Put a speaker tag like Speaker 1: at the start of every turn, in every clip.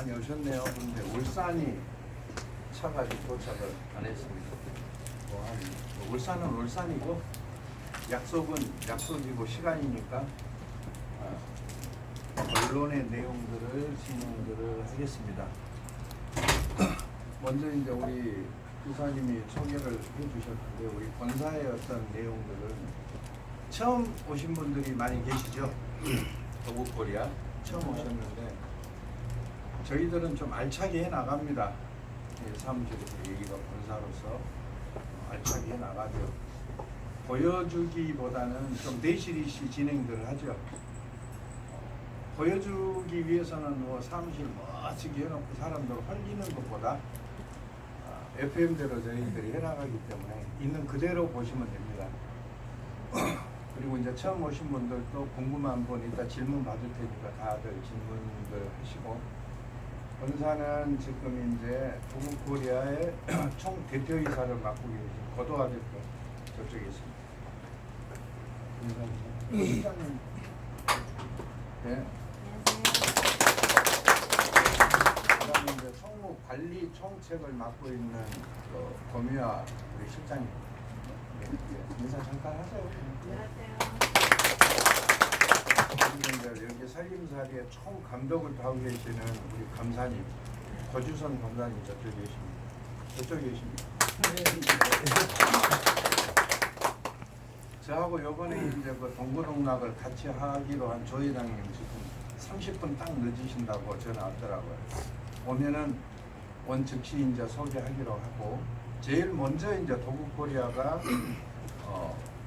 Speaker 1: 많이 오셨네요. 그런데 울산이 차가 아직 도착을 안 했습니다. 울산은 울산이고 약속은 약속이고 시간이니까 언론의 내용들을 진행들을 하겠습니다. 먼저 이제 우리 이사님이 소개를 해주셨는데 우리 본사의 어떤 내용들은 처음 오신 분들이 많이 계시죠. 도국코리아 처음 오셨는데 저희들은 좀 알차게 해 나갑니다. 사무실에서 여기가 본사로서 알차게 해 나가죠. 보여주기보다는 좀 내실이시 진행들을 하죠. 보여주기 위해서는 뭐 사무실 멋지게 해놓고 사람들 헐리는 것보다 FM대로 저희들이 해나가기 때문에 있는 그대로 보시면 됩니다. 그리고 이제 처음 오신 분들도 궁금한 분 이따 질문 받을 테니까 다들 질문들 하시고, 본사는 지금 이제 도국코리아의 총 대표이사를 맡고 계신 고도화 대표 저쪽에 있습니다. 실장님, 네. 그다음에 이제 총무 관리 총책을 맡고 있는 고미화 우리 실장님. 인사 잠깐 하세요. 그리고 이제 여기 살림살이의 총 감독을 하고 계시는 우리 감사님, 고주선 감사님 저쪽에 계십니다. 저쪽에 계십니다. 저하고 요번에 이제 그 동고동락을 같이 하기로 한 조 회장님 지금 30분 딱 늦으신다고 전화 왔더라고요. 오면은 원 즉시 이제 소개하기로 하고, 제일 먼저 이제 도국코리아가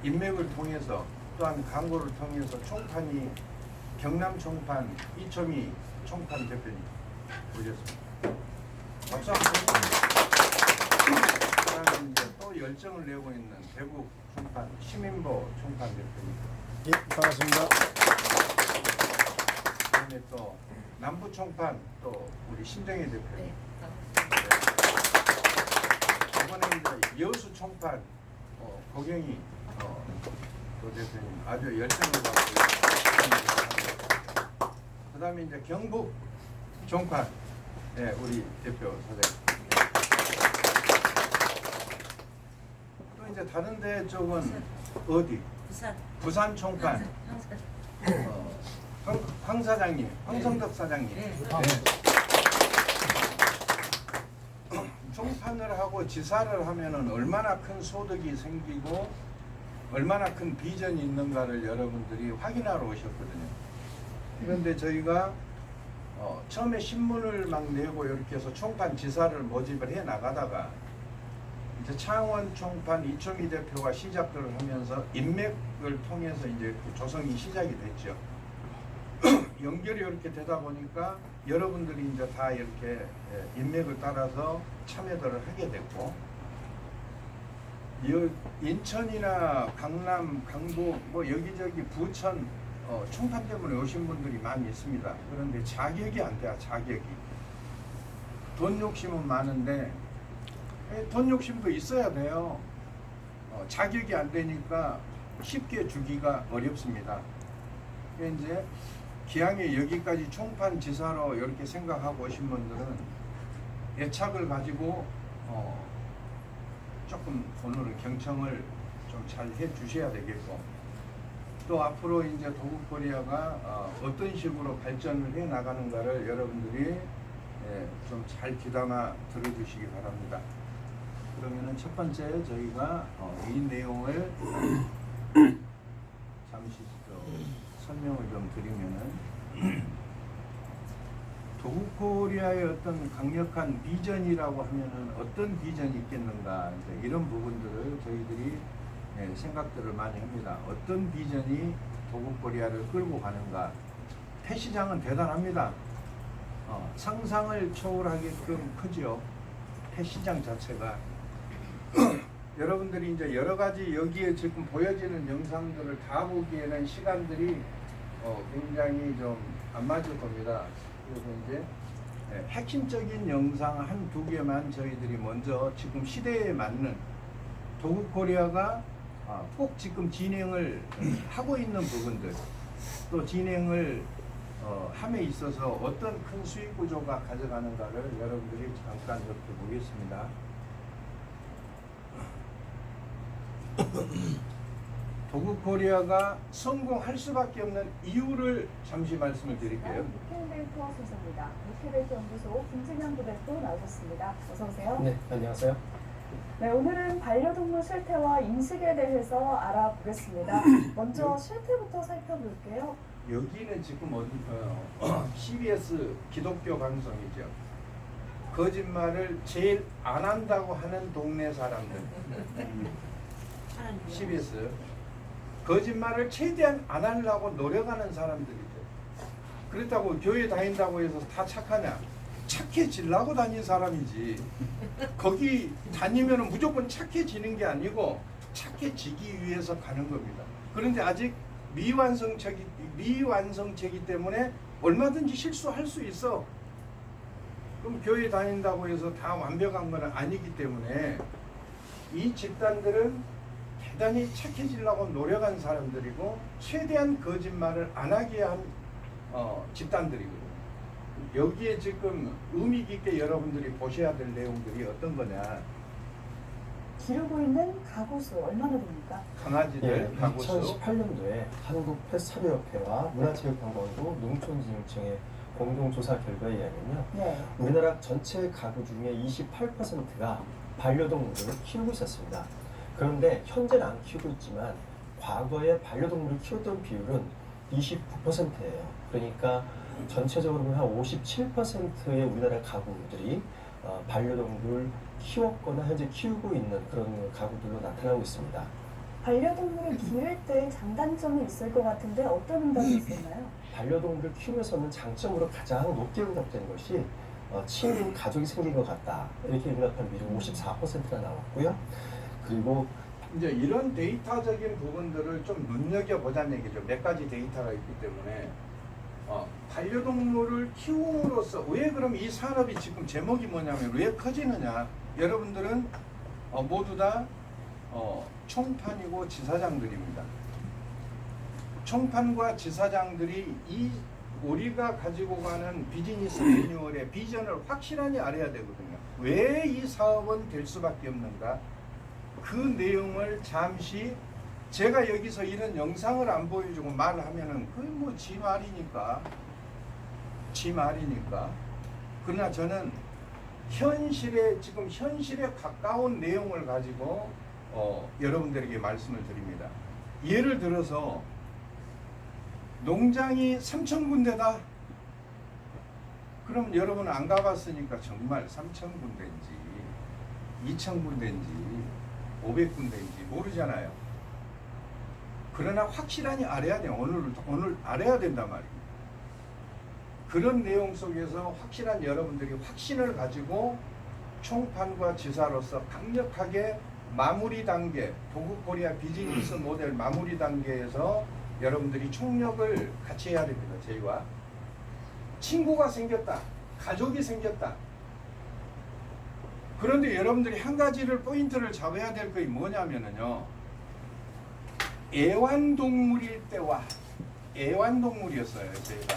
Speaker 1: 인맥을 통해서 또한 광고를 통해서 총판이 경남 총판 이초미 총판 대표님 오셨습니다. 박수 한번 주세요. 그다음에 이제 또 열정을 내고 있는 대구 총판 시민보 총판 대표님.
Speaker 2: 예, 반갑습니다.
Speaker 1: 그다음에 또 남부 총판 또 우리 신정희 대표님. 이번에 이제 여수 총판 고경희 도 대표님 아주 열정을 갖고 그다음에 이제 경북 총판 우리 대표 사장님. 또 이제 다른 데 쪽은 어디? 부산 총판 황 사장님, 황성덕 사장님. 총판을 하고 지사를 하면은 얼마나 큰 소득이 생기고 얼마나 큰 비전이 있는가를 여러분들이 확인하러 오셨거든요. 그런데 저희가 처음에 신문을 막 내고 이렇게 해서 총판 지사를 모집을 해 나가다가 이제 창원 총판 이초미 대표가 시작을 하면서 인맥을 통해서 이제 조성이 시작이 됐죠. 연결이 이렇게 되다 보니까 여러분들이 이제 다 이렇게 인맥을 따라서 참여들을 하게 됐고, 인천이나 강남, 강북 뭐 여기저기 부천 총판 때문에 오신 분들이 많이 있습니다. 그런데 자격이 안 돼요. 자격이. 돈 욕심은 많은데 돈 욕심도 있어야 돼요. 자격이 안 되니까 쉽게 주기가 어렵습니다. 이제 기왕에 여기까지 총판 지사로 이렇게 생각하고 오신 분들은 애착을 가지고 조금 오늘은 경청을 좀 잘 해주셔야 되겠고, 또 앞으로 이제 도국코리아가 어떤 식으로 발전을 해 나가는가를 여러분들이 좀 잘 귀담아 들어주시기 바랍니다. 그러면은 첫 번째 저희가 이 내용을 잠시 설명을 좀 드리면은, 도국코리아의 어떤 강력한 비전이라고 하면은 어떤 비전이 있겠는가, 이제 이런 부분들을 저희들이 생각들을 많이 합니다. 어떤 비전이 도국코리아를 끌고 가는가. 폐시장은 대단합니다. 상상을 초월하게끔 크죠. 폐시장 자체가. 여러분들이 이제 여러 가지 여기에 지금 보여지는 영상들을 다 보기에는 시간들이 굉장히 좀 안 맞을 겁니다. 그래서 이제 핵심적인 영상 한 두 개만 저희들이 먼저 지금 시대에 맞는 도국코리아가 꼭 지금 진행을 하고 있는 부분들, 또 진행을 함에 있어서 어떤 큰 수익 구조가 가져가는가를 여러분들이 잠깐 이렇게 보겠습니다. 도그코리아가 성공할 수밖에 없는 이유를 잠시 말씀을 드릴게요.
Speaker 2: 니켈벨트 소속입니다. 니켈벨트 연구소 김진영 부대표 나오셨습니다. 어서 오세요.
Speaker 3: 네, 안녕하세요.
Speaker 2: 네, 오늘은 반려동물 실태와 인식에 대해서 알아보겠습니다. 먼저 실태부터 살펴볼게요.
Speaker 1: 여기는 지금 CBS 기독교 방송이죠. 거짓말을 제일 안 한다고 하는 동네 사람들. CBS 거짓말을 최대한 안 하려고 노력하는 사람들이죠. 그렇다고 교회 다닌다고 해서 다 착하냐? 착해지려고 다닌 사람이지. 거기 다니면 무조건 착해지는 게 아니고 착해지기 위해서 가는 겁니다. 그런데 아직 미완성체이기 때문에 얼마든지 실수할 수 있어. 그럼 교회 다닌다고 해서 다 완벽한 건 아니기 때문에 이 집단들은 대단히 착해지려고 노력한 사람들이고 최대한 거짓말을 안 하게 한 집단들이거든요. 여기에 지금 의미 깊게 여러분들이 보셔야 될 내용들이 어떤 거냐.
Speaker 2: 기르고 있는 가구수 얼마나 됩니까?
Speaker 1: 강아지들 가구수.
Speaker 3: 2018년도에 한국 펫사료협회와 문화체육관광부 농촌진흥청의 공동조사 결과에 의하면요.
Speaker 2: 네.
Speaker 3: 우리나라 전체 가구 중에 28%가 반려동물을 키우고 있었습니다. 그런데 현재는 안 키우고 있지만 과거에 반려동물을 키웠던 비율은 29%예요. 그러니까 전체적으로 한 57%의 우리나라 가구들이 반려동물을 키웠거나 현재 키우고 있는 그런 가구들로 나타나고 있습니다.
Speaker 2: 반려동물을 기를 때 장단점이 있을 것 같은데 어떤 응답이 있었나요?
Speaker 3: 반려동물을 키우면서는 장점으로 가장 높게 응답된 것이 친구, 가족이 생긴 것 같다. 이렇게 응답한 비율이 54%가 나왔고요. 그리고
Speaker 1: 이제 이런 데이터적인 부분들을 좀 눈여겨보자는 얘기죠. 몇 가지 데이터가 있기 때문에 반려동물을 키움으로써 왜 그럼 이 산업이 지금 제목이 뭐냐면 왜 커지느냐. 여러분들은 모두 다 총판이고 지사장들입니다. 총판과 지사장들이 우리가 가지고 가는 비즈니스 매뉴얼의 비전을 확실하게 알아야 되거든요. 왜 이 사업은 될 수밖에 없는가? 그 내용을 잠시 제가 여기서 이런 영상을 안 보여주고 말하면은 그게 뭐 지 말이니까. 그러나 저는 지금 현실에 가까운 내용을 가지고 여러분들에게 말씀을 드립니다. 예를 들어서 농장이 3,000군데다. 그럼 여러분 안 가봤으니까 정말 3,000군데인지 2,000군데인지 500군데인지 모르잖아요. 그러나 확실하니 알아야 돼요. 오늘 알아야 된단 말이에요. 그런 내용 속에서 확실한 여러분들이 확신을 가지고 총판과 지사로서 강력하게 마무리 단계, 도그코리아 비즈니스 모델 마무리 단계에서 여러분들이 총력을 같이 해야 됩니다. 저희와 친구가 생겼다, 가족이 생겼다. 그런데 여러분들이 한 가지를 포인트를 잡아야 될 것이 뭐냐면요. 애완동물일 때와 애완동물이었어요. 저희가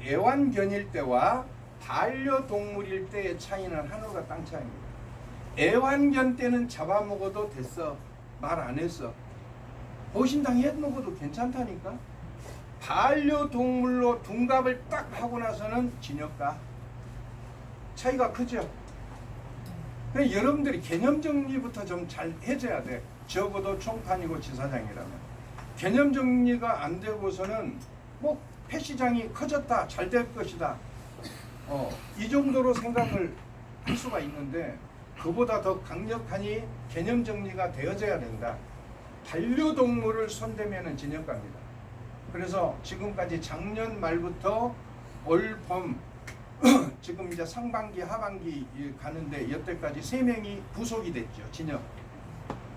Speaker 1: 애완견일 때와 반려동물일 때의 차이는 하늘과 땅 차이입니다. 애완견 때는 잡아먹어도 됐어. 말 안 했어. 보신당 해 먹어도 괜찮다니까. 반려동물로 둔갑을 딱 하고 나서는 진역가. 차이가 크죠. 그러니까 여러분들이 개념 정리부터 좀 잘 해줘야 돼. 적어도 총판이고 지사장이라면. 개념 정리가 안 되고서는 뭐 펫시장이 커졌다, 잘 될 것이다. 이 정도로 생각을 할 수가 있는데 그보다 더 강력하니 개념 정리가 되어져야 된다. 반려동물을 손대면은 진역가입니다. 그래서 지금까지 작년 말부터 올 봄 지금 이제 상반기 하반기 가는데 여태까지 3명이 구속이 됐죠. 진역.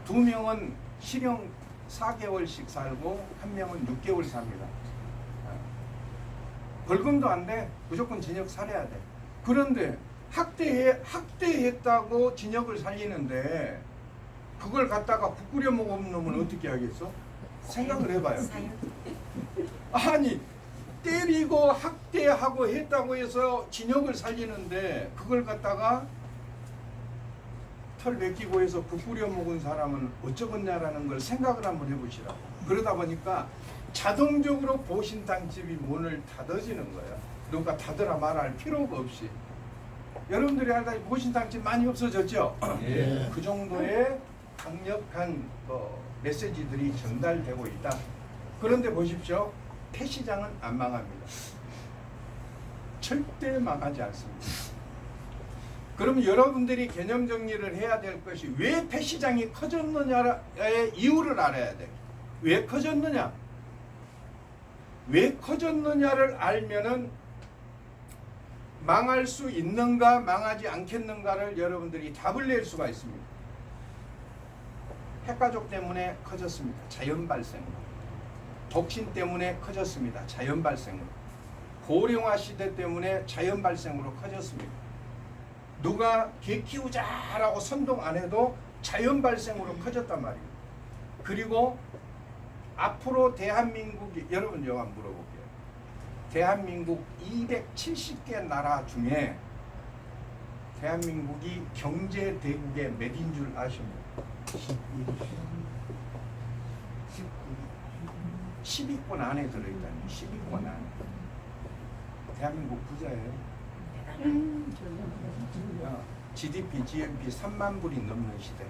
Speaker 1: 2명은 실형 4개월씩 살고 1명은 6개월 삽니다. 벌금도 안 돼. 무조건 진역 살해야 돼. 그런데 학대했다고 진역을 살리는데 그걸 갖다가 국 끓여 먹은 놈은 어떻게 하겠어? 생각을 해봐요. 아니 때리고 학대하고 했다고 해서 진역을 살리는데 그걸 갖다가 털 벗기고 해서 국 뿌려 먹은 사람은 어쩌겠냐라는 걸 생각을 한번 해보시라. 그러다 보니까 자동적으로 보신탕집이 문을 닫아지는 거예요. 누가 닫으라 말할 필요가 없이. 여러분들이 알다시피 보신탕집 많이 없어졌죠?
Speaker 4: 예.
Speaker 1: 그 정도의 강력한 메시지들이 전달되고 있다. 그런데 보십시오. 폐시장은 안 망합니다. 절대 망하지 않습니다. 그러면 여러분들이 개념 정리를 해야 될 것이 왜 폐시장이 커졌느냐의 이유를 알아야 돼. 왜 커졌느냐? 왜 커졌느냐를 알면은 망할 수 있는가 망하지 않겠는가를 여러분들이 답을 낼 수가 있습니다. 핵가족 때문에 커졌습니다. 자연 발생으로. 독신 때문에 커졌습니다. 자연 발생으로. 고령화 시대 때문에 자연 발생으로 커졌습니다. 누가 개 키우자라고 선동 안 해도 자연 발생으로 커졌단 말이에요. 그리고 앞으로 대한민국이, 여러분 저 한번 물어볼게요. 대한민국 270개 나라 중에 대한민국이 경제 대국의 몇인 줄 아십니까? 10위권 안에 들어있다니. 10위권 안에. 대한민국 부자예요. GDP, GNP 3만 불이 넘는 시대.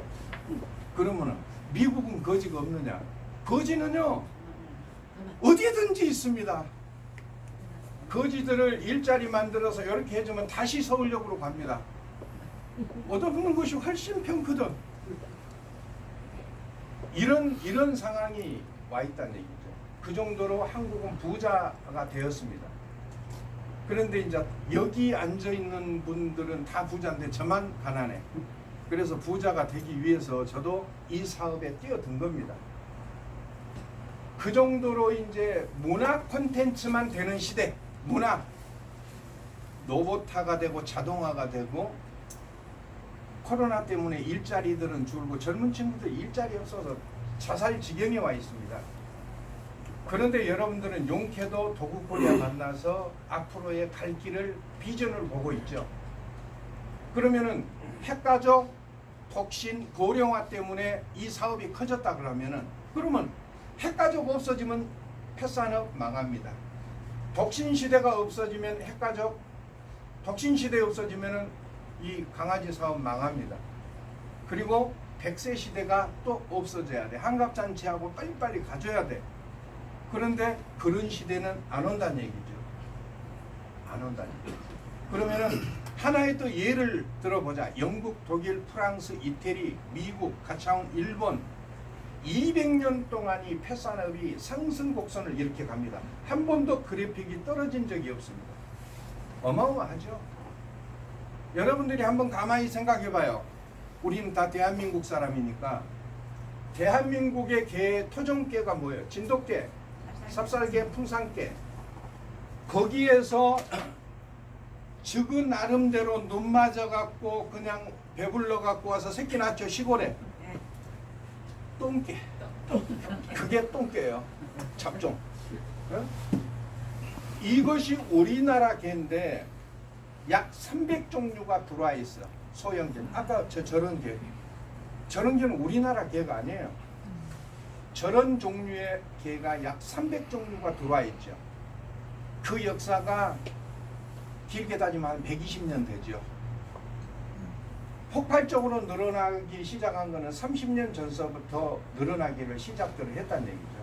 Speaker 1: 그러면은 미국은 거지가 없느냐? 거지는요 어디든지 있습니다. 거지들을 일자리 만들어서 이렇게 해주면 다시 서울역으로 갑니다. 얻어먹는 것이 훨씬 편거든. 이런 상황이 와 있다는 얘기죠. 그 정도로 한국은 부자가 되었습니다. 그런데 이제 여기 앉아 있는 분들은 다 부자인데 저만 가난해. 그래서 부자가 되기 위해서 저도 이 사업에 뛰어든 겁니다. 그 정도로 이제 문화 콘텐츠만 되는 시대, 문화 로봇화가 되고 자동화가 되고 코로나 때문에 일자리들은 줄고 젊은 친구들 일자리 없어서 자살 지경에 와 있습니다. 그런데 여러분들은 용케도 도구코리아 만나서 앞으로의 갈 길을 비전을 보고 있죠. 그러면은 핵가족, 독신, 고령화 때문에 이 사업이 커졌다 그러면은 그러면 핵가족 없어지면 펫산업 망합니다. 독신 시대가 없어지면 핵가족, 독신 시대 없어지면은 이 강아지 사업 망합니다. 그리고 100세 시대가 또 없어져야 돼. 한갑잔치하고 빨리빨리 가져야 돼. 그런데 그런 시대는 안 온다는 얘기죠. 안 온다는 얘기죠. 그러면은 하나의 또 예를 들어보자. 영국, 독일, 프랑스, 이태리, 미국, 가차온 일본 200년 동안 이 펫산업이 상승 곡선을 이렇게 갑니다. 한 번도 그래픽이 떨어진 적이 없습니다. 어마어마하죠. 여러분들이 한번 가만히 생각해봐요. 우리는 다 대한민국 사람이니까 대한민국의 개, 토종개가 뭐예요? 진돗개, 삽살개, 풍산개. 거기에서 즉 나름대로 눈 맞아갖고 그냥 배불러 갖고 와서 새끼 낳죠. 시골에 똥개. 그게 똥개예요. 잡종. 이것이 우리나라 개인데 약 300종류가 들어와 있어. 소형개. 아까 저런 개. 저런 개는 우리나라 개가 아니에요. 저런 종류의 개가 약 300종류가 들어와 있죠. 그 역사가 길게 따지면 한 120년 되죠. 폭발적으로 늘어나기 시작한 것은 30년 전서부터 늘어나기를 시작들을 했다는 얘기죠.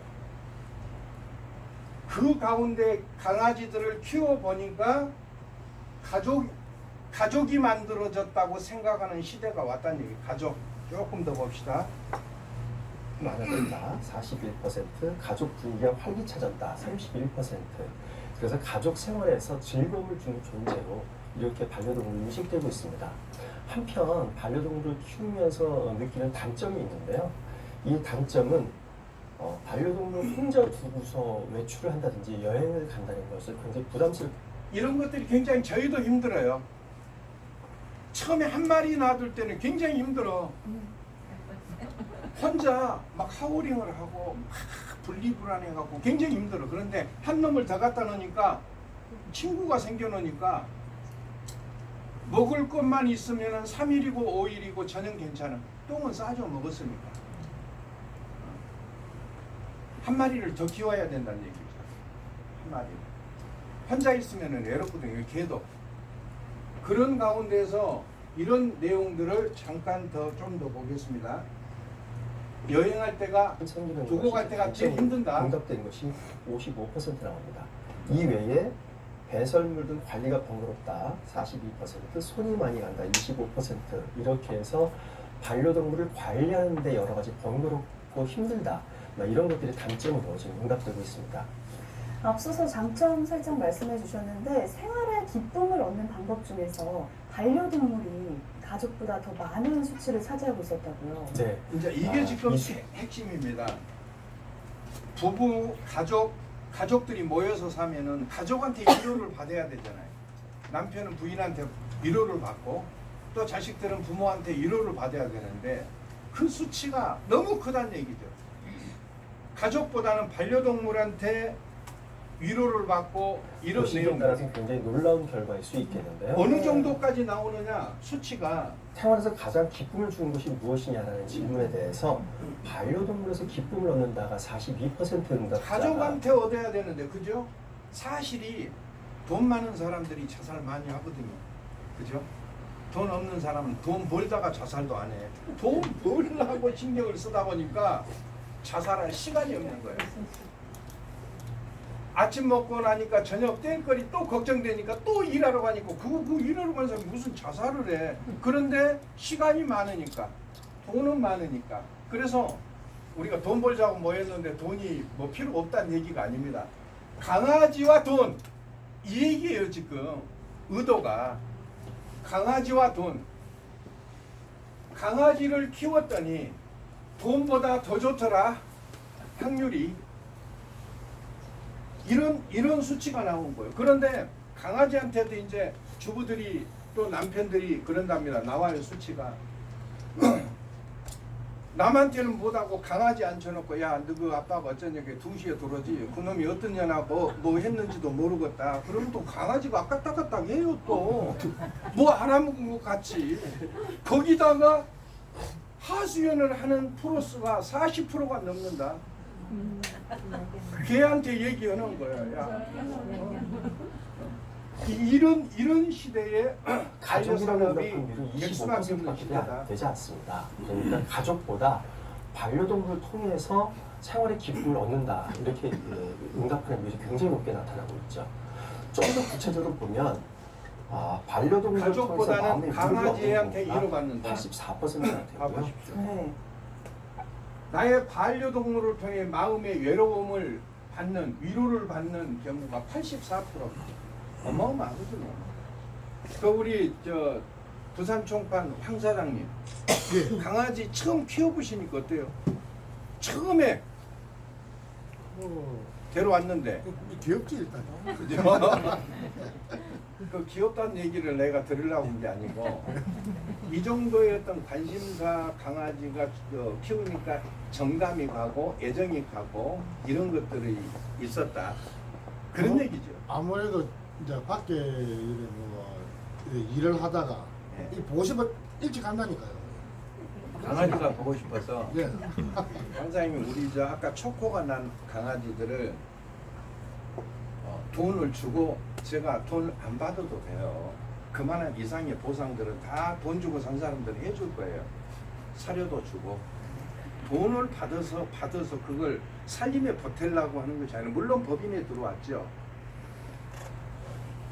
Speaker 1: 그 가운데 강아지들을 키워보니까 가족이 만들어졌다고 생각하는 시대가 왔다는 얘기. 가족. 조금 더 봅시다.
Speaker 3: 많아졌다. 41%, 가족 분위기가 활기차졌다. 31%. 그래서 가족 생활에서 즐거움을 주는 존재로 이렇게 반려동물이 인식되고 있습니다. 한편 반려동물을 키우면서 느끼는 단점이 있는데요. 이 단점은 반려동물을 혼자 두고서 외출을 한다든지 여행을 간다는 것을 굉장히 부담스럽게
Speaker 1: 이런 것들이 굉장히 저희도 힘들어요. 처음에 한 마리 놔둘 때는 굉장히 힘들어. 혼자 막 하우링을 하고 막 분리불안해갖고 굉장히 힘들어. 그런데 한 놈을 더 갖다 놓으니까 친구가 생겨놓으니까 먹을 것만 있으면 3일이고 5일이고 저는 괜찮아. 똥은 싸줘 먹었으니까. 한 마리를 더 키워야 된다는 얘기죠. 한 마리. 혼자 있으면 외롭거든요. 개도. 그런 가운데서 이런 내용들을 잠깐 좀 더 보겠습니다. 여행할 때가
Speaker 3: 생기는
Speaker 1: 두고 갈 때가 제일 힘든다.
Speaker 3: 응답된 것이 55% 나옵니다. 이 외에 배설물 등 관리가 번거롭다 42%, 손이 많이 간다 25% 이렇게 해서 반려동물을 관리하는 데 여러 가지 번거롭고 힘들다 이런 것들이 단점으로 지금 응답되고 있습니다.
Speaker 2: 앞서서 장점 살짝 말씀해 주셨는데 생활의 기쁨을 얻는 방법 중에서 반려동물이 가족보다 더 많은 수치를 차지하고 있었다고요.
Speaker 3: 네.
Speaker 1: 이제 이게 지금 핵심입니다. 부부, 가족들이 모여서 사면은 가족한테 위로를 받아야 되잖아요. 남편은 부인한테 위로를 받고 또 자식들은 부모한테 위로를 받아야 되는데 그 수치가 너무 크다는 얘기죠. 가족보다는 반려동물한테 위로를 받고 이런 내용
Speaker 3: 따라서 굉장히 놀라운 결과일 수 있겠는데요.
Speaker 1: 어느 정도까지 나오느냐 수치가
Speaker 3: 생활에서 가장 기쁨을 주는 것이 무엇이냐라는 질문에 대해서 반려동물에서 기쁨을 얻는다가 42% 응답자.
Speaker 1: 가족한테 얻어야 되는데 그죠? 사실이 돈 많은 사람들이 자살 많이 하거든요. 그죠? 돈 없는 사람은 돈 벌다가 자살도 안 해. 돈 벌려고 신경을 쓰다 보니까 자살할 시간이 없는 거예요. 아침 먹고 나니까 저녁 땡거리 또 걱정되니까 또 일하러 가니까 그 일하러 가는 사람이 무슨 자살을 해. 그런데 시간이 많으니까 돈은 많으니까 그래서 우리가 돈 벌자고 모였는데 돈이 뭐 필요 없다는 얘기가 아닙니다. 강아지와 돈 이 얘기예요. 지금 의도가 강아지와 돈. 강아지를 키웠더니 돈보다 더 좋더라 확률이. 이런 수치가 나온 거예요. 그런데 강아지한테도 이제 주부들이 또 남편들이 그런답니다. 나와요 수치가. 남한테는 못하고 강아지 앉혀놓고 야 너 그 아빠가 어쩌냐고 2시에 들어오지 그놈이 어떤 년하 뭐 했는지도 모르겠다. 그러면 또 강아지가 아까딱아딱 해요. 또 뭐 알아먹은 것 같이. 거기다가 하수연을 하는 프로스가 40%가 넘는다. 걔한테 얘기하는 거야. 야. 이런 시대에
Speaker 3: 가족이라는
Speaker 1: 반려산업이
Speaker 3: 응답률은
Speaker 1: 백수밖에 없는
Speaker 3: 25%밖에
Speaker 1: 시대다.
Speaker 3: 되지 않습니다. 그러니까 가족보다 반려동물을 통해서 생활의 기쁨을 얻는다 이렇게 응답하는 비율이 굉장히 높게 나타나고 있죠. 좀 더 구체적으로 보면 반려동물을
Speaker 1: 가족보다는
Speaker 3: 통해서 마음의
Speaker 1: 강아지한테
Speaker 3: 위로를
Speaker 1: 위로 받는다.
Speaker 3: 84%나 되고요.
Speaker 1: 봐보십시오.
Speaker 2: 네.
Speaker 1: 나의 반려동물을 통해 마음의 외로움을 받는 위로를 받는 경우가 84%. 어마어마하거든요. 그 우리 저 부산 총판 황 사장님 강아지 처음 키워보시니까 어때요? 처음에 데려왔는데
Speaker 4: 귀엽지 일단.
Speaker 1: 그죠? 그 귀엽다는 얘기를 내가 들으려고 한 게 아니고 이 정도의 어떤 관심과 강아지가 키우니까 정감이 가고 애정이 가고 이런 것들이 있었다. 그런 얘기죠.
Speaker 4: 아무래도 이제 밖에 일을 하다가
Speaker 1: 네.
Speaker 4: 이 보고 싶어 일찍 간다니까요.
Speaker 1: 강아지가 보고 싶어서
Speaker 4: 예.
Speaker 1: 선생님이 우리 저 아까 초코가 난 강아지들을 돈을 주고 제가 돈 안 받아도 돼요. 그만한 이상의 보상들은 다 돈 주고 산 사람들이 해줄 거예요. 사료도 주고 돈을 받아서 그걸 살림에 보태려고 하는 것이 아니라 물론 법인에 들어왔죠.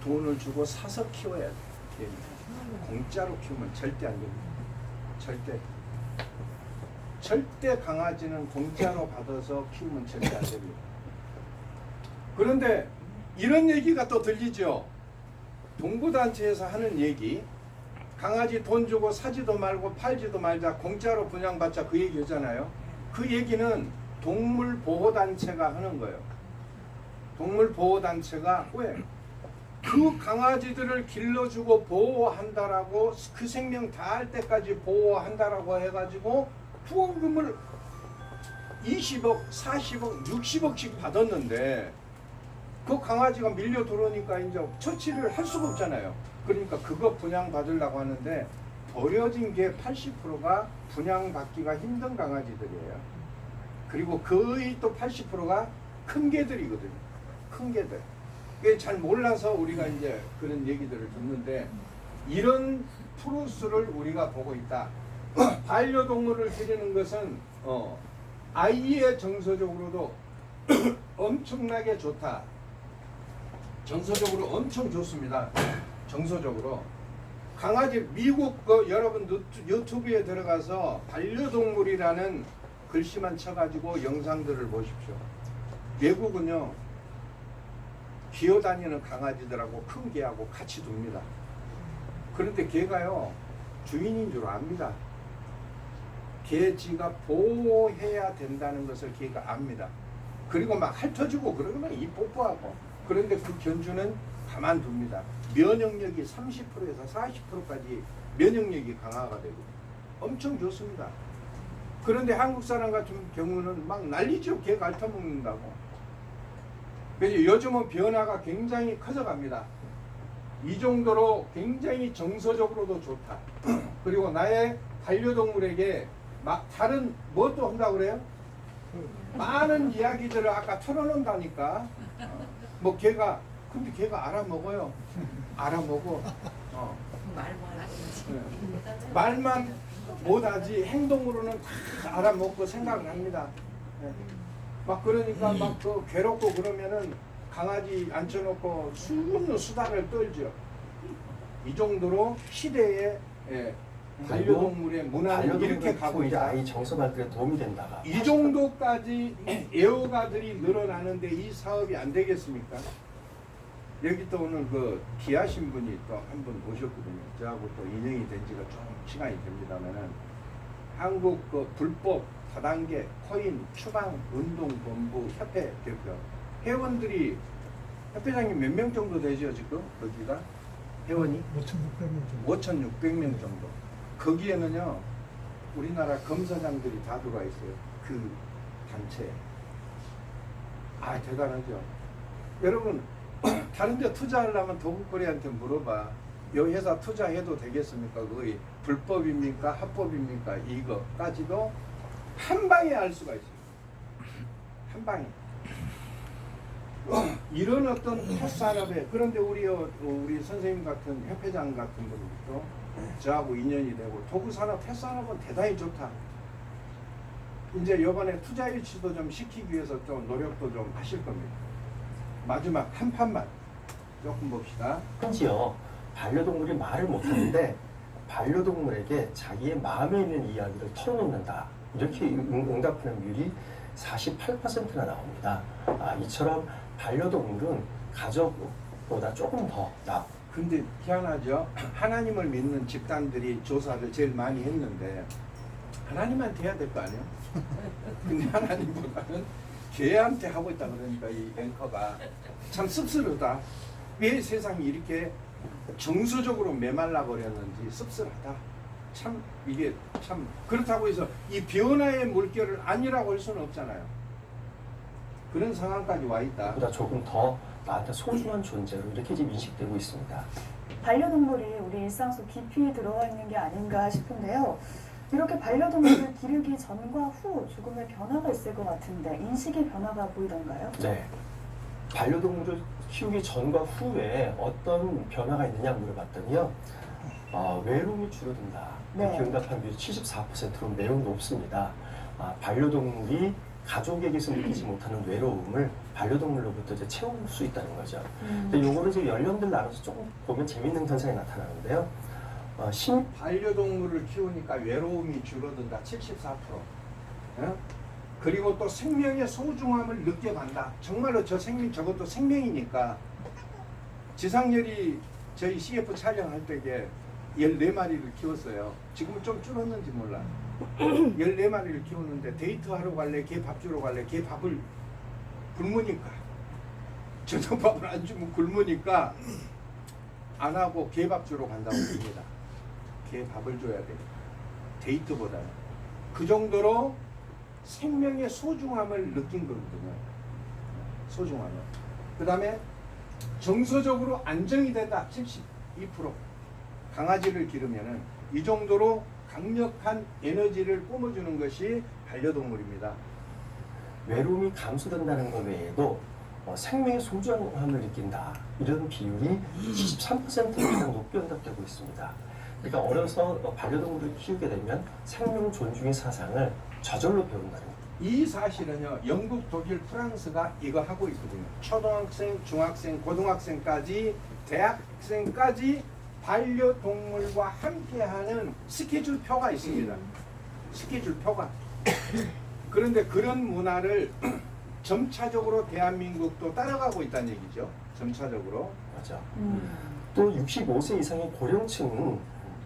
Speaker 1: 돈을 주고 사서 키워야 됩니다. 공짜로 키우면 절대 안 됩니다. 절대 강아지는 공짜로 받아서 키우면 절대 안 됩니다. 그런데 이런 얘기가 또 들리죠. 동부단체에서 하는 얘기, 강아지 돈 주고 사지도 말고 팔지도 말자, 공짜로 분양받자 그 얘기잖아요. 그 얘기는 동물보호단체가 하는 거예요. 동물보호단체가 왜? 그 강아지들을 길러주고 보호한다라고 그 생명 다할 때까지 보호한다라고 해가지고 후원금을 20억, 40억, 60억씩 받았는데 그 강아지가 밀려 들어오니까 이제 처치를 할 수가 없잖아요. 그러니까 그거 분양받으려고 하는데 버려진 게 80%가 분양받기가 힘든 강아지들이에요. 그리고 거의 또 80%가 큰 개들이거든요. 큰 개들. 그게 잘 몰라서 우리가 이제 그런 얘기들을 듣는데 이런 프로스를 우리가 보고 있다. 반려동물을 기르는 것은 아이의 정서적으로도 엄청나게 좋다. 정서적으로 엄청 좋습니다. 정서적으로. 강아지 미국 여러분 유튜브에 들어가서 반려동물이라는 글씨만 쳐가지고 영상들을 보십시오. 외국은요 기어다니는 강아지들하고 큰 개하고 같이 둡니다. 그런데 개가요 주인인 줄 압니다. 개 지가 보호해야 된다는 것을 개가 압니다. 그리고 막 핥아주고 그러면 이 뽀뽀하고. 그런데 그 견주는 가만둡니다. 면역력이 30%에서 40%까지 면역력이 강화가 되고 엄청 좋습니다. 그런데 한국 사람 같은 경우는 막 난리죠. 개가 핥아먹는다고. 그래서 요즘은 변화가 굉장히 커져갑니다. 이 정도로 굉장히 정서적으로도 좋다. 그리고 나의 반려동물에게 막 다른 뭣도 한다고 그래요? 많은 이야기들을 아까 털어놓는다니까. 뭐 걔가 근데 걔가 알아먹어요. 알아먹어. 말만 못하지 행동으로는 다 알아먹고 생각을 합니다. 막 그러니까 막 그 괴롭고 그러면은 강아지 앉혀놓고 수없는 수다를 떨죠. 이 정도로 시대에 반려동물의 문화는 이렇게 가고
Speaker 3: 이제
Speaker 1: 있다.
Speaker 3: 아이 정서 발달에 도움이 된다가
Speaker 1: 이 정도까지 애호가들이 늘어나는데 이 사업이 안 되겠습니까? 여기 또 오늘 그 귀하신 분이 또 한 분 오셨거든요. 저하고 또 인연이 된 지가 좀 시간이 됩니다만은 한국 그 불법 다단계 코인 추방 운동본부 협회 대표 회원들이 협회장님 몇 명 정도 되죠 지금 거기가 회원이 5,600명 정도. 거기에는요 우리나라 검사장들이 다 들어와 있어요. 그 단체에. 아 대단하죠. 여러분 다른 데 투자하려면 도국거리한테 물어봐. 이 회사 투자해도 되겠습니까? 거의 불법입니까? 합법입니까? 이거까지도 한 방에 알 수가 있어요. 한 방에. 이런 어떤 헛산업에 그런데 우리 선생님 같은 협회장 같은 분들도 저하고 인연이 되고 도구산업, 햇산업은 대단히 좋다. 이제 이번에 투자 유치도 좀 시키기 위해서 좀 노력도 좀 하실 겁니다. 마지막 한 판만 조금 봅시다.
Speaker 3: 심지어 반려동물이 말을 못하는데 반려동물에게 자기의 마음에 있는 이야기를 털어놓는다. 이렇게 응답하는 비율이 48%나 나옵니다. 이처럼 반려동물은 가족보다 조금 더 나.
Speaker 1: 근데 희한하죠. 하나님을 믿는 집단들이 조사를 제일 많이 했는데 하나님한테 해야 될 거 아니에요? 근데 하나님보다는 개한테 하고 있다 그러니까 이 앵커가 참 씁쓸하다. 왜 세상이 이렇게 정서적으로 메말라 버렸는지 씁쓸하다. 참 이게 참 그렇다고 해서 이 변화의 물결을 아니라고 할 수는 없잖아요. 그런 상황까지 와 있다.
Speaker 3: 보다 조금 더 나한테 소중한 존재로 이렇게 지금 인식되고 있습니다.
Speaker 2: 반려동물이 우리 일상 속 깊이 들어와 있는 게 아닌가 싶은데요. 이렇게 반려동물을 기르기 전과 후 조금의 변화가 있을 것 같은데 인식의 변화가 보이던가요?
Speaker 3: 네. 반려동물을 키우기 전과 후에 어떤 변화가 있느냐 물어봤더니요. 외로움이 줄어든다.
Speaker 2: 네.
Speaker 3: 이렇게 응답한 비율이 74%로 매우 높습니다. 반려동물이 가족에게서 느끼지 못하는 외로움을 반려동물로부터 이제 채울 수 있다는 거죠. 근데 요거는 이제 연령들 나눠서 조금 보면 재밌는 현상이 나타나는데요.
Speaker 1: 반려동물을 키우니까 외로움이 줄어든다. 74%. 그리고 또 생명의 소중함을 느껴간다. 정말로 저 생명 저것도 생명이니까. 지상렬이 저희 CF 촬영할 때에 14마리를 키웠어요. 지금은 좀 줄었는지 몰라. 14마리를 키우는데 데이트하러 갈래? 걔 밥 주러 갈래? 걔 밥을 굶으니까 저녁밥을 안 주면 굶으니까 안 하고 걔 밥 주러 간다고 합니다. 걔 밥을 줘야 돼. 데이트보다는. 그 정도로 생명의 소중함을 느낀 거거든요. 소중함을. 그 다음에 정서적으로 안정이 된다. 72%. 강아지를 기르면은 이 정도로 강력한 에너지를 뿜어주는 것이 반려동물입니다.
Speaker 3: 외로움이 감소된다는 것 외에도 생명의 소중함을 느낀다. 이런 비율이 73% 이상 높게 응답되고 있습니다. 그러니까 어려서 반려동물을 키우게 되면 생명 존중의 사상을 저절로 배운다는 거예요.
Speaker 1: 이 사실은요, 영국, 독일, 프랑스가 이거 하고 있거든요. 초등학생, 중학생, 고등학생까지, 대학생까지 반려동물과 함께하는 스케줄표가 있습니다. 스케줄표가. 그런데 그런 문화를 점차적으로 대한민국도 따라가고 있다는 얘기죠. 점차적으로.
Speaker 3: 맞아. 또 65세 이상의 고령층은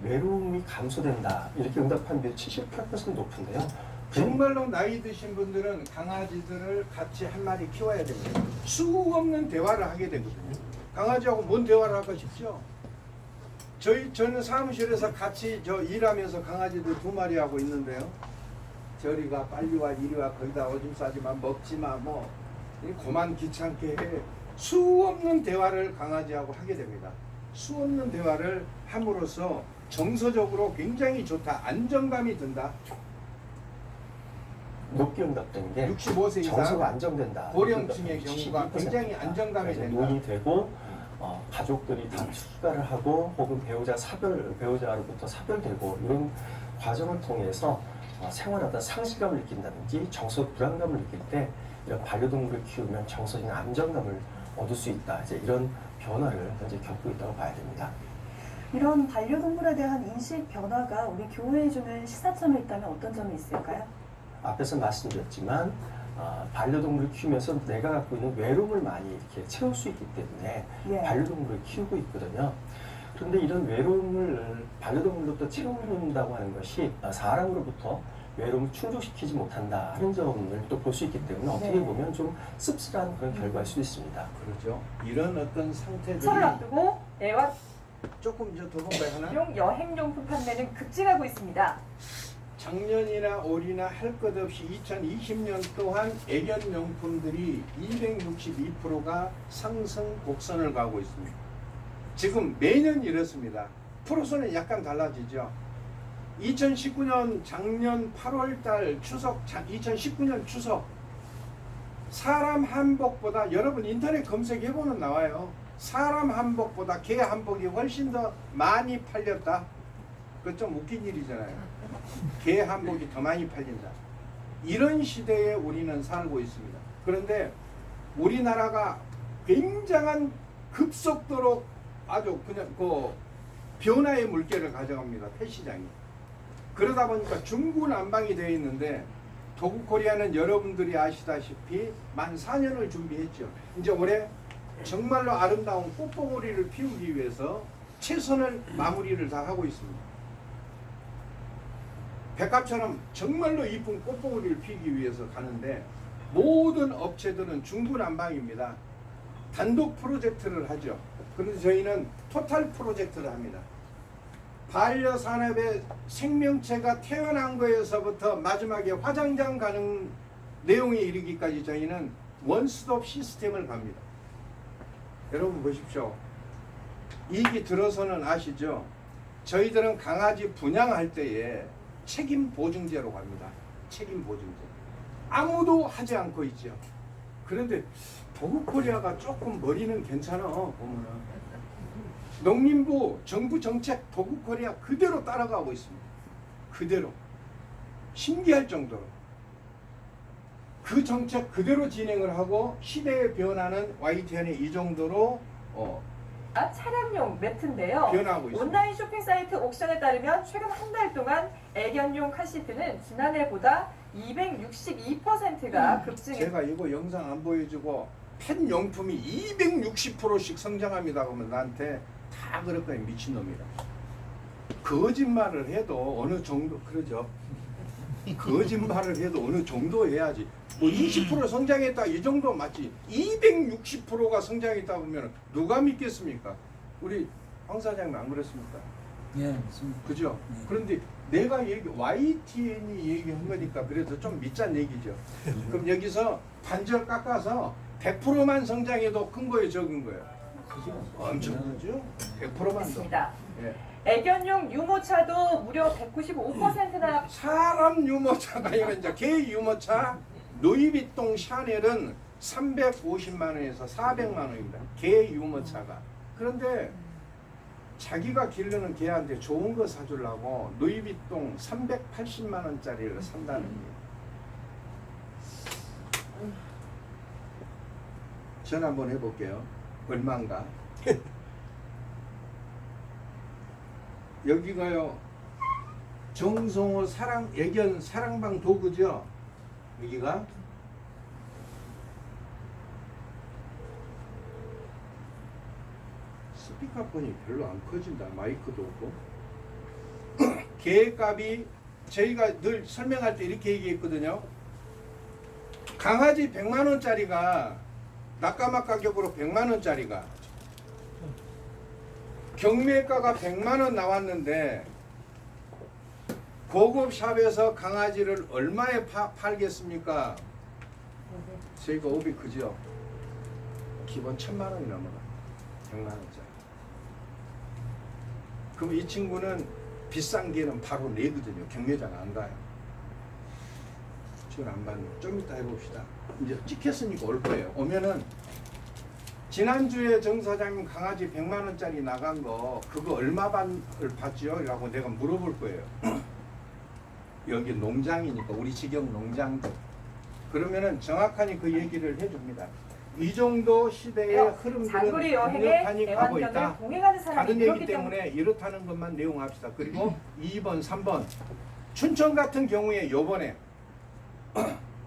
Speaker 3: 외로움이 감소된다. 이렇게 응답한 비율 78% 높은데요.
Speaker 1: 정말로 나이 드신 분들은 강아지들을 같이 한 마리 키워야 됩니다. 수 없는 대화를 하게 되거든요. 강아지하고 뭔 대화를 할까 싶죠? 저는 사무실에서 같이 일하면서 강아지들 2마리 하고 있는데요. 저리 가, 빨리 와, 이리 와, 거기다 오줌 싸지 마, 먹지 마, 뭐 고만 귀찮게 해. 수 없는 대화를 강아지하고 하게 됩니다. 수 없는 대화를 함으로써 정서적으로 굉장히 좋다. 안정감이 든다.
Speaker 3: 높게 응답된 게
Speaker 1: 65세 이상
Speaker 3: 정서가 안정된다.
Speaker 1: 고령층의 경우가
Speaker 3: 72%.
Speaker 1: 굉장히 안정감이
Speaker 3: 그래서
Speaker 1: 된다.
Speaker 3: 논의 되고 가족들이 다 출가를 하고 혹은 배우자로부터 사별되고 이런 과정을 통해서 생활하다 상실감을 느낀다든지 정서 불안감을 느낄 때 이런 반려동물을 키우면 정서적인 안정감을 얻을 수 있다. 이제 이런 변화를 현재 겪고 있다고 봐야 됩니다.
Speaker 2: 이런 반려동물에 대한 인식 변화가 우리 교회에 주는 시사점이 있다면 어떤 점이 있을까요?
Speaker 3: 앞에서 말씀드렸지만 반려동물을 키우면서 내가 갖고 있는 외로움을 많이 이렇게 채울 수 있기 때문에
Speaker 2: 예.
Speaker 3: 반려동물을 키우고 있거든요. 그런데 이런 외로움을 반려동물로부터 채운다고 하는 것이 사람으로부터 외로움을 충족시키지 못한다 하는 점을 또 볼 수 있기 때문에 어떻게
Speaker 2: 네.
Speaker 3: 보면 좀 씁쓸한 그런 결과일 수도 있습니다.
Speaker 1: 그렇죠. 이런 어떤 상태들이
Speaker 5: 설을 앞두고 애완용
Speaker 1: 조금 더 본가요 하나?
Speaker 5: 여행용품 판매는 급증하고 있습니다.
Speaker 1: 작년이나 올이나 할 것 없이 2020년 또한 애견용품들이 262%가 상승 곡선을 가고 있습니다. 지금 매년 이렇습니다. 프로선은 약간 달라지죠. 2019년 작년 8월달 추석, 2019년 추석 사람 한복보다 여러분 인터넷 검색해보면 나와요. 사람 한복보다 개 한복이 훨씬 더 많이 팔렸다. 그건 좀 웃긴 일이잖아요. 개 한복이 더 많이 팔린다. 이런 시대에 우리는 살고 있습니다. 그런데 우리나라가 굉장한 급속도로 아주 그냥 그 변화의 물결을 가져갑니다. 펫시장이. 그러다 보니까 중구난방이 되어 있는데 도구코리아는 여러분들이 아시다시피 만 4년을 준비했죠. 이제 올해 정말로 아름다운 꽃봉오리를 피우기 위해서 최선을 마무리를 다 하고 있습니다. 백합처럼 정말로 이쁜 꽃봉오리를 피우기 위해서 가는데 모든 업체들은 중구난방입니다. 단독 프로젝트를 하죠. 그런데 저희는 토탈 프로젝트를 합니다. 반려산업의 생명체가 태어난 거에서부터 마지막에 화장장 가는 내용에 이르기까지 저희는 원스톱 시스템을 갑니다. 여러분 보십시오. 이익이 들어서는 아시죠? 저희들은 강아지 분양할 때에 책임 보증제로 갑니다. 책임 보증제. 아무도 하지 않고 있죠. 그런데 도구코리아가 조금 머리는 괜찮아 보면은. 농림부 정부 정책 도구코리아 그대로 따라가고 있습니다. 그대로. 신기할 정도로. 그 정책 그대로 진행을 하고 시대의 변화는 YTN이 이 정도로
Speaker 5: 차량용 매트인데요.
Speaker 1: 변화하고 있습니다.
Speaker 5: 온라인 쇼핑 사이트 옥션에 따르면 최근 한 달 동안 애견용 카시트는 지난해보다 262%가 급증했습니다.
Speaker 1: 제가 이거 영상 안 보여주고 펫 용품이 260%씩 성장합니다 그러면 나한테 다 그럴 거예요. 미친놈이라. 거짓말을 해도 어느 정도 그러죠. 거짓말을 해도 어느 정도 해야지. 뭐 20% 성장했다 이 정도 맞지. 260%가 성장했다 보면 누가 믿겠습니까? 우리 황 사장님 안 그렇습니까?
Speaker 6: 예, 맞습니다.
Speaker 1: 그죠?
Speaker 6: 네.
Speaker 1: 그런데 내가 YTN이 얘기한 거니까 그래도 좀 믿자는 얘기죠. 그럼 여기서 반절 깎아서 100%만 성장해도 큰 거예요, 적은 거예요? 엄청나죠? 100%만 더.
Speaker 5: 있습니다.
Speaker 1: 예.
Speaker 5: 애견용 유모차도 무려 195%나
Speaker 1: 사람 유모차가 아니라 이제 개 유모차 루이비통 샤넬은 350만 원에서 400만 원입니다. 개 유모차가. 그런데 자기가 기르는 개한테 좋은 거 사주려고 루이비통 380만 원짜리를 산다는 거예요. 전화 한번 해볼게요. 얼마인가? 여기가요. 정성호 애견 사랑방 도구죠. 여기가 스피커폰이 별로 안 커진다. 마이크도 없고. 개값이 저희가 늘 설명할 때 이렇게 얘기했거든요. 강아지 100만 원짜리가 낙가막 가격으로 100만 원짜리가 경매가가 100만 원 나왔는데 고급 샵에서 강아지를 얼마에 팔겠습니까? 저희가 업이 크죠. 기본 1000만 원이 넘어가. 100만 원짜리. 그럼 이 친구는 비싼 개는 바로 내거든요. 경매장 안 가요. 지금 안 받는. 좀 이따 해봅시다. 이제 찍혔으니까 올 거예요. 오면은 지난주에 정 사장님 강아지 100만 원짜리 나간 거 그거 얼마 받지요? 라고 내가 물어볼 거예요. 여기 농장이니까 우리 직영 농장들. 그러면은 정확하니 그 얘기를 해줍니다. 이 정도 시대의 흐름들은
Speaker 5: 장거리 여행에
Speaker 1: 강력하니 가고
Speaker 5: 애완견을
Speaker 1: 있다.
Speaker 5: 동행하는 사람이
Speaker 1: 다른 얘기
Speaker 5: 늘었기
Speaker 1: 때문에 이렇다는 것만 내용합시다. 그리고 2번, 3번. 춘천 같은 경우에 요번에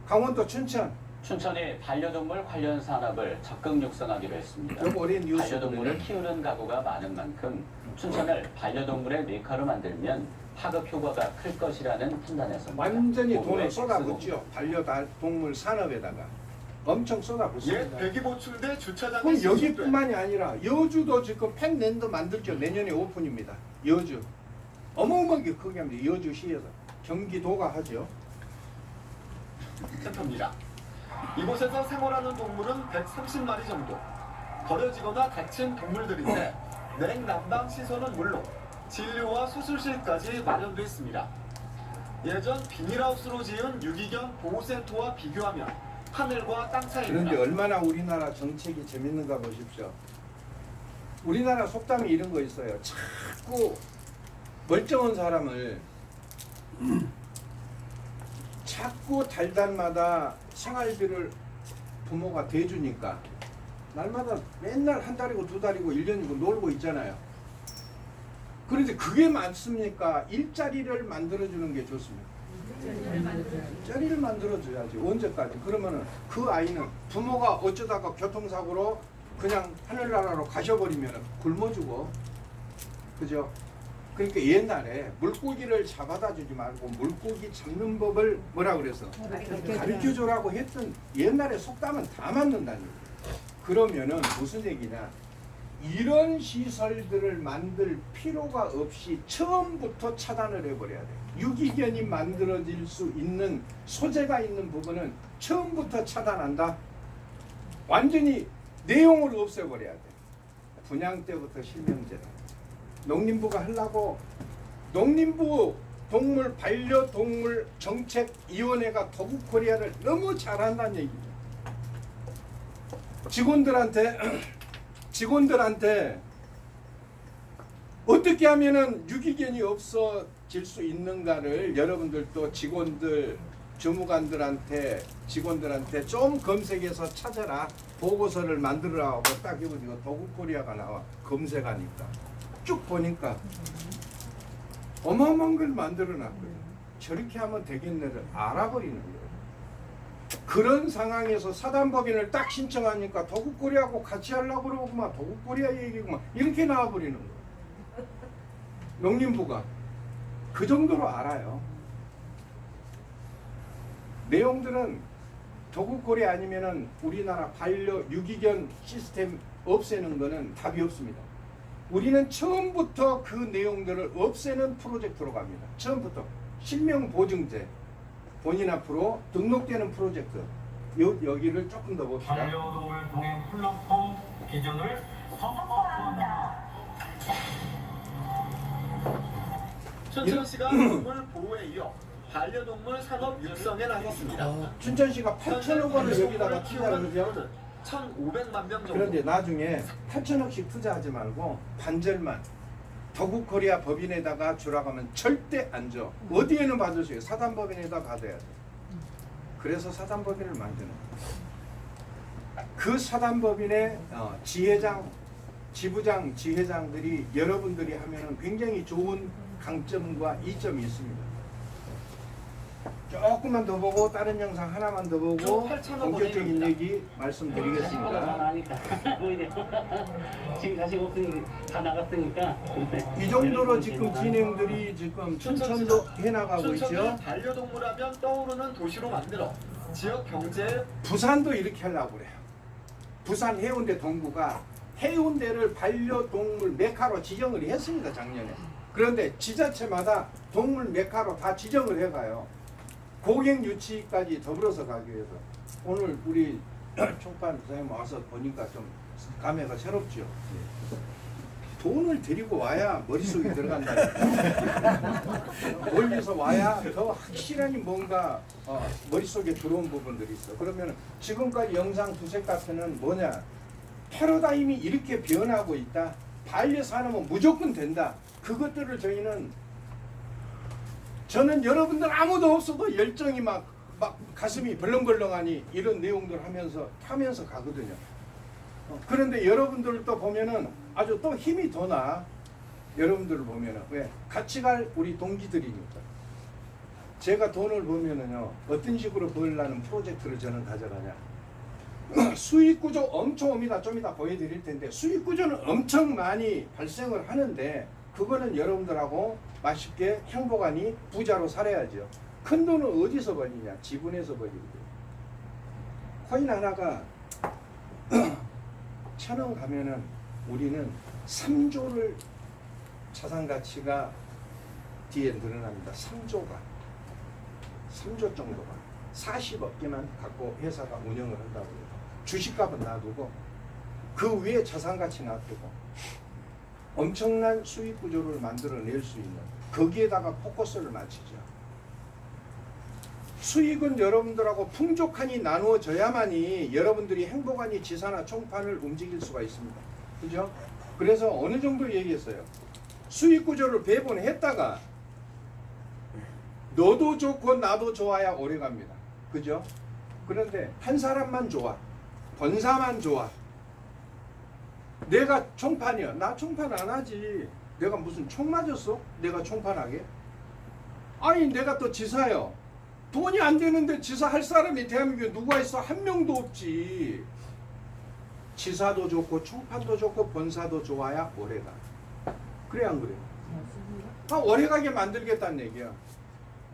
Speaker 1: 강원도 춘천이
Speaker 6: 반려동물 관련 산업을 적극 육성하기로 했습니다.
Speaker 1: 요거 올해
Speaker 6: 반려동물을
Speaker 1: 뉴스거든요.
Speaker 6: 키우는 가구가 많은 만큼 춘천을 반려동물의 메카로 만들면 파급 효과가 클 것이라는 판단에서입니다.
Speaker 1: 완전히
Speaker 6: 고도의
Speaker 1: 돈을
Speaker 6: 백수동.
Speaker 1: 쏟아붓죠. 반려동물 산업에다가 엄청 쏟아붓습니다.
Speaker 7: 옛 배기보충대 주차장에
Speaker 1: 그럼
Speaker 7: 시설돼
Speaker 1: 여기뿐만이 아니라 여주도 지금 펜랜드 만들죠. 내년에 오픈입니다. 여주 어마어마하게 크게 합니다. 여주시에서 경기도가 하죠.
Speaker 7: 센터입니다. 이곳에서 생활하는 동물은 130마리 정도. 버려지거나 다친 동물들인데 냉난방 시설은 물론 진료와 수술실까지 마련돼 있습니다. 예전 비닐하우스로 지은 유기견 보호센터와 비교하면 하늘과 땅 차이입니다.
Speaker 1: 그런데 얼마나 우리나라 정책이 재밌는가 보십시오. 우리나라 속담이 이런 거 있어요. 자꾸 멀쩡한 사람을 자꾸 달달마다 생활비를 부모가 대주니까 날마다 맨날 한 달이고 두 달이고 1년이고 놀고 있잖아요. 그런데 그게 많습니까? 일자리를 만들어주는 게 좋습니다. 일자리를 만들어줘야지. 언제까지? 그러면은 그 아이는 부모가 어쩌다가 교통사고로 그냥 하늘나라로 가셔버리면 굶어 죽어. 그죠? 그러니까 옛날에 물고기를 잡아다 주지 말고 물고기 잡는 법을 뭐라 그래서 가르쳐주라고 했던 옛날에 속담은 다 맞는다는 얘기예요. 그러면은 무슨 얘기냐? 이런 시설들을 만들 필요가 없이 처음부터 차단을 해버려야 돼. 유기견이 만들어질 수 있는 소재가 있는 부분은 처음부터 차단한다. 완전히 내용을 없애버려야 돼. 분양 때부터 실명제다. 농림부가 하려고 농림부 동물 반려동물 정책위원회가 도국코리아를 너무 잘한다는 얘기입니다. 직원들한테 어떻게 하면은 유기견이 없어질 수 있는가를 여러분들도 주무관들한테 직원들한테 좀 검색해서 찾아라. 보고서를 만들어라고 딱 해보니까 도국코리아가 나와. 검색하니까 쭉 보니까 어마어마한 걸 만들어놨거든. 저렇게 하면 되겠네를 알아버리는 거예요. 그런 상황에서 사단법인을 딱 신청하니까 도국코리아하고 같이 하려고 그러고만 도국코리아 얘기구만 이렇게 나와버리는 거예요. 농림부가 그 정도로 알아요. 내용들은 도국코리아 아니면은 우리나라 반려 유기견 시스템 없애는 거는 답이 없습니다. 우리는 처음부터 그 내용들을 없애는 프로젝트로 갑니다. 처음부터 실명보증제 본인 앞으로 등록되는 프로젝트 여기를 조금 더 봅시다.
Speaker 8: 반려동물 동행 플랫폼 기준을 선포합니다.
Speaker 7: 춘천시가 동물 보호에 이어 반려동물 산업 육성에 나섰습니다.
Speaker 1: 춘천시가 8천억 원을 여기다가 투자를 하죠.
Speaker 7: 1,500만 명 정도.
Speaker 1: 그런데 나중에 8천억씩 투자하지 말고 반절만 더국코리아 법인에다가 주라고 하면 절대 안 줘. 어디에는 받을 수 있어요. 사단법인에다 받아야 돼. 그래서 사단법인을 만드는 거예요. 그 사단법인의 지회장, 지부장, 지회장들이 여러분들이 하면은 굉장히 좋은 강점과 이점이 있습니다. 조금만 더 보고 다른 영상 하나만 더 보고
Speaker 7: 8,000원
Speaker 1: 본격적인
Speaker 7: 보내줍니다.
Speaker 1: 얘기 말씀드리겠습니다.
Speaker 9: 지금 자식 없으니 다 나갔으니까.
Speaker 1: 이 정도로 지금 진행들이 지금 춘천도 해나가고
Speaker 7: 춘천을
Speaker 1: 있죠.
Speaker 7: 반려동물하면 떠오르는 도시로 만들어 지역 경제에
Speaker 1: 부산도 이렇게 하려고 그래요. 부산 해운대 동구가 해운대를 반려동물 메카로 지정을 했습니다, 작년에. 그런데 지자체마다 동물 메카로 다 지정을 해가요. 고객 유치까지 더불어서 가기 위해서. 오늘 우리 총판 선생님 와서 보니까 좀 감회가 새롭죠. 돈을 들이고 와야 머릿속에 들어간다. 멀리서 와야 더 확실하니 뭔가 머릿속에 들어온 부분들이 있어. 그러면 지금까지 영상 두세 카페는 뭐냐? 패러다임이 이렇게 변하고 있다. 반려산업은 무조건 된다. 그것들을 저는 여러분들 아무도 없어도 열정이 막 가슴이 벌렁벌렁하니 이런 내용들 하면서 가거든요. 그런데 여러분들을 또 보면은 아주 또 힘이 더 나. 여러분들을 보면은 왜? 같이 갈 우리 동기들이니까. 제가 돈을 벌면은요 어떤 식으로 벌려는 프로젝트를 저는 가져가냐. 수익 구조 엄청 옵니다. 좀 이따 보여드릴 텐데 수익 구조는 엄청 많이 발생을 하는데 그거는 여러분들하고 맛있게 행복하니 부자로 살아야죠. 큰 돈은 어디서 벌리냐? 지분에서 벌리거든요. 코인 하나가 1,000원 가면은 우리는 3조를 자산 가치가 뒤에 늘어납니다. 3조 정도가 40억 개만 갖고 회사가 운영을 한다고 해요. 주식값은 놔두고 그 위에 자산 가치 놔두고 엄청난 수익 구조를 만들어낼 수 있는 거기에다가 포커스를 맞추죠. 수익은 여러분들하고 풍족하니 나누어져야만이 여러분들이 행복하니 지사나 총판을 움직일 수가 있습니다. 그죠? 그래서 어느 정도 얘기했어요. 수익 구조를 배분했다가 너도 좋고 나도 좋아야 오래 갑니다. 그죠? 그런데 한 사람만 좋아. 본사만 좋아. 내가 총판이야. 나 총판 안 하지. 내가 무슨 총 맞았어? 내가 총판하게? 아니 내가 또 지사요. 돈이 안 되는데 지사 할 사람이 대한민국에 누가 있어? 한 명도 없지. 지사도 좋고 총판도 좋고 본사도 좋아야 오래가. 그래 안 그래? 오래가게 만들겠다는 얘기야.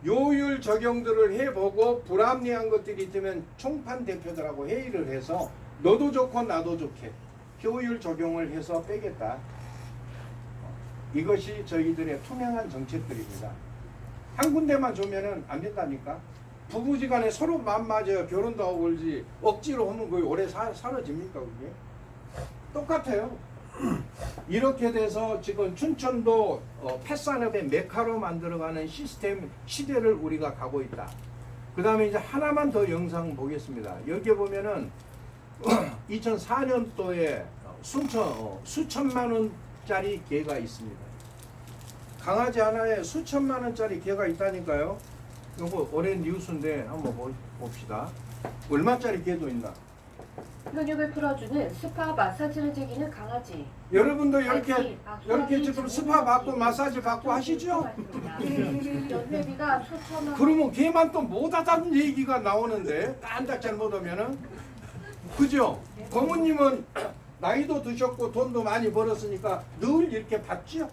Speaker 1: 요율 적용들을 해보고 불합리한 것들이 있으면 총판 대표들하고 회의를 해서 너도 좋고 나도 좋게 효율 적용을 해서 빼겠다. 이것이 저희들의 투명한 정책들입니다. 한 군데만 주면은 안 된다니까. 부부지간에 서로 맘 맞아요. 결혼도 하고 그러지 억지로 하면 거의 오래 사라집니까 그게? 똑같아요. 이렇게 돼서 지금 춘천도 펫산업의 메카로 만들어가는 시스템 시대를 우리가 가고 있다. 그 다음에 이제 하나만 더 영상 보겠습니다. 여기에 보면은 2004년도에 수천만 원짜리 개가 있습니다. 강아지 하나에 수천만 원짜리 개가 있다니까요. 요거 올해 뉴스인데 한번 봅시다. 얼마짜리 개도 있나?
Speaker 10: 근육을 풀어주는 스파 마사지를 즐기는 강아지.
Speaker 1: 여러분도 이렇게 지금 스파 받고 마사지 받고 하시죠?
Speaker 10: 연회비가 수천만 원.
Speaker 1: 그러면 걔만 또 못하다는 얘기가 나오는데 딴딱 잘못하면은 그죠? 고모님은 나이도 드셨고 돈도 많이 벌었으니까 늘 이렇게 받죠?